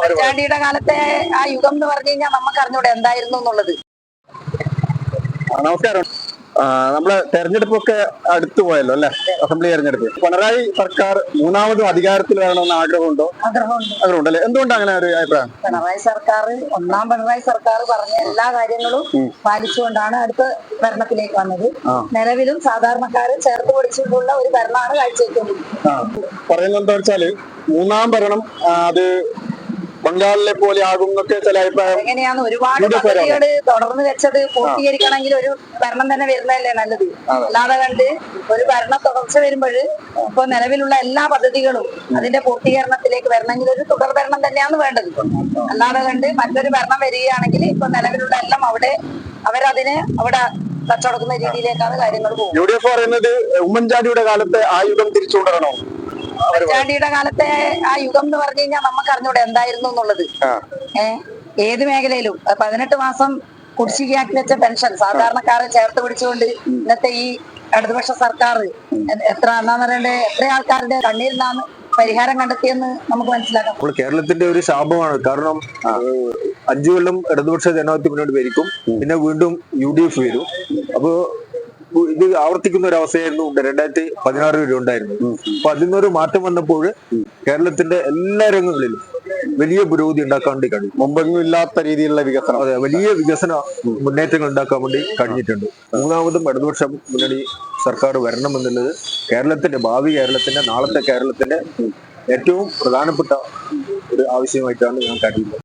ഉമ്മൻചാണ്ടിയുടെ കാലത്തെ ആ യുഗം എന്ന് പറഞ്ഞു കഴിഞ്ഞാൽ നമുക്ക് അറിഞ്ഞൂടെ എന്തായിരുന്നു എന്നുള്ളത്. നമസ്കാരം. നമ്മള് തെരഞ്ഞെടുപ്പൊക്കെ അടുത്തു പോയല്ലോ അല്ലെ, അസംബ്ലി തെരഞ്ഞെടുപ്പ്. പിണറായി സർക്കാർ മൂന്നാമതും അധികാരത്തിൽ വരണമെന്ന് ആഗ്രഹമുണ്ടോ? ആഗ്രഹമുണ്ടല്ലേ? എന്തുകൊണ്ട് അങ്ങനെ ഒരു അഭിപ്രായം? പിണറായി സർക്കാർ പറഞ്ഞ എല്ലാ കാര്യങ്ങളും പാലിച്ചുകൊണ്ടാണ് അടുത്ത ഭരണത്തിലേക്ക് വന്നത്. നിലവിലും സാധാരണക്കാരെ ചേർത്ത് പിടിച്ചിട്ടുള്ള ഒരു ഭരണമാണ് കാഴ്ചവെക്കുന്നത്. പറയുന്നത് എന്താ വെച്ചാല് മൂന്നാം ഭരണം അത് ബംഗാളിലെ പോലെ ആകും എന്നൊക്കെ ചില അഭിപ്രായം. എങ്ങനെയാന്ന് ഒരുപാട് പദ്ധതികൾ തുടർന്ന് വെച്ചത് പൂർത്തീകരിക്കണമെങ്കിൽ ഒരു ഭരണം തന്നെ വരുന്നതല്ലേ നല്ലത്. അല്ലാതെ കണ്ട് ഒരു ഭരണ തുടർച്ച വരുമ്പോൾ ഇപ്പൊ നിലവിലുള്ള എല്ലാ പദ്ധതികളും അതിന്റെ പൂർത്തീകരണത്തിലേക്ക് വരണമെങ്കിൽ ഒരു തുടർ ഭരണം തന്നെയാണ് വേണ്ടത്. അല്ലാതെ കണ്ട് മറ്റൊരു ഭരണം വരികയാണെങ്കിൽ ഇപ്പൊ നിലവിലുള്ള എല്ലാം അവരതിനെ അവിടെ തച്ചടക്കുന്ന രീതിയിലേക്കാണ് കാര്യങ്ങൾ പോകുന്നത്. UDF പറയുന്നത് ഉമ്മൻചാണ്ടിയുടെ കാലത്തെ ആ യുഗം തിരിച്ചുകൊണ്ടുവരണോ? ഉമ്മൻചാണ്ടിയുടെ കാലത്തെ ആ യുഗം എന്ന് പറഞ്ഞു കഴിഞ്ഞാൽ നമുക്ക് അറിഞ്ഞൂടെ എന്തായിരുന്നു എന്നുള്ളത്. ഏത് മേഖലയിലും 18 മാസം കുടിശ്ശികയാക്കി വെച്ച പെൻഷൻ സാധാരണക്കാരെ ചേർത്ത് പിടിച്ചുകൊണ്ട് ഇന്നത്തെ ഈ ഇടതുപക്ഷ സർക്കാർ എത്ര ആൾക്കാരുടെ കണ്ണീരിനാണ് പരിഹാരം കണ്ടെത്തിയെന്ന് നമുക്ക് മനസ്സിലാക്കാം. നമ്മൾ കേരളത്തിന്റെ ഒരു ശാപമാണ്. കാരണം 5 കൊല്ലം ഇടതുപക്ഷ ജനാധിപത്യ മുന്നോട്ട് ഭരിക്കും, പിന്നെ വീണ്ടും UDF വരും. അപ്പോ ഇത് ആവർത്തിക്കുന്ന ഒരു അവസ്ഥയായിരുന്നു 2016 വരെ ഉണ്ടായിരുന്നു. അപ്പൊ അതിന്നൊരു മാറ്റം വന്നപ്പോൾ കേരളത്തിന്റെ എല്ലാ രംഗങ്ങളിലും വലിയ പുരോഗതി ഉണ്ടാക്കാൻ വേണ്ടി കഴിയും. മുമ്പെങ്ങും ഇല്ലാത്ത രീതിയിലുള്ള വികസനം, അതെ, വലിയ വികസന മുന്നേറ്റങ്ങൾ ഉണ്ടാക്കാൻ വേണ്ടി കഴിഞ്ഞിട്ടുണ്ട്. മൂന്നാമതും ഇടതുപക്ഷ മുന്നണി സർക്കാർ വരണം എന്നുള്ളത് കേരളത്തിന്റെ ഭാവി കേരളത്തിന്റെ നാളത്തെ കേരളത്തിന്റെ ഏറ്റവും പ്രധാനപ്പെട്ട ഒരു ആവശ്യമായിട്ടാണ് ഞാൻ കരുതുന്നത്.